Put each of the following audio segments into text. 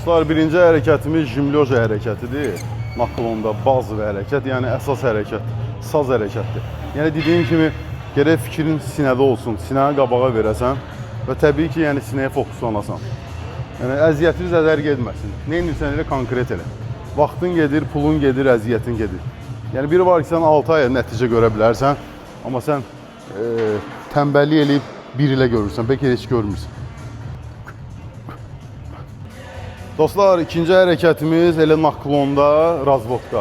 Dostlar, birinci hərəkətimiz jimlyoja hərəkətidir. Naklonda bazı hərəkət, yəni əsas hərəkət, saz hərəkətdir. Yəni dediyim kimi, gərək fikrin sinədə olsun, sinəni qabağa verəsən və təbii ki, yəni sinəyə fokuslanasan. Yəni əziyyətiniz zədər getməsin. Nə edirsən elə konkret elə. Vaxtın gedir, pulun gedir, əziyyətin gedir. Yəni biri var ki, sən 6 aya nəticə görə bilərsən, amma sən tənbəllik eləyib 1 ilə görürsən, bəlkə heç görmürsən. Dostlar, ikinci hərəkətimiz elə naklonda razvodka.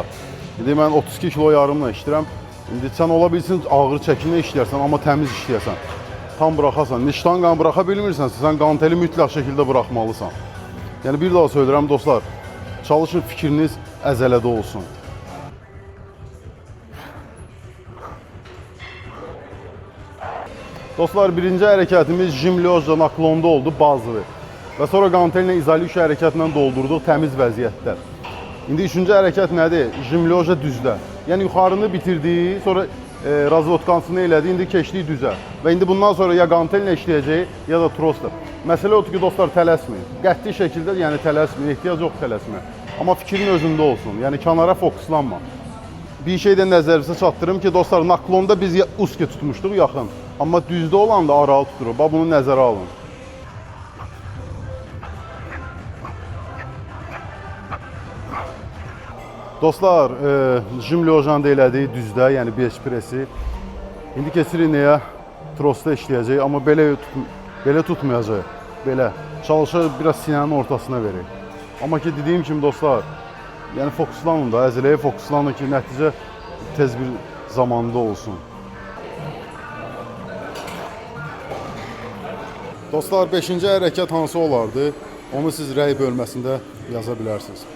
İndi mən 32 kilo yarımla işləyirəm. İndi sən ola bilsin ağır çəkinlə işləyərsən, amma təmiz işləyərsən. Tam buraxasan. Ştanqanı buraxa bilmirsənsə, sən qanteli mütləq şəkildə buraxmalısan. Yəni bir daha söyləyirəm dostlar, çalışın fikriniz əzələdə olsun. Dostlar, birinci hərəkətimiz jimlyojla naklonda oldu, bazıdır. Və sonra qantelinə izolüksiya hərəkətlə doldurduq təmiz vəziyyətdə. İndi üçüncü hərəkət nədir? Jimlyoja düzdə. Yəni yuxarını bitirdik, sonra razvodkansını elədik, indi keçdik düzə. Və indi bundan sonra ya qantelinə işləyəcək, ya da trosla. Məsələ odur ki, dostlar, tələsməyin. Qəti şəkildə yəni tələsməyin, ehtiyac yox tələsməyə. Amma fikrin özündə olsun, yəni kənara fokuslanma. Bir şey də nəzərinizə çatdırım ki, dostlar, naklonda biz uski tutmuşduq yaxın. Amma düzdə olanda aralı tuturuq. Bax, bunu nəzərə alın. Dostlar, jimlyojan da elədik düzdə, yəni bench pressi. İndi keçirik nəyə? Trosda işləyəcək, amma belə tutmayacaq. Belə. Çalışır, biraz sinənin ortasına verək. Amma ki, dediyim kimi dostlar, yəni fokuslanın da, əzələyə fokuslanın ki, nəticə tez bir zamanda olsun. Dostlar, 5-ci hərəkət hansı olardı? Onu siz rəy bölməsində yaza bilərsiniz.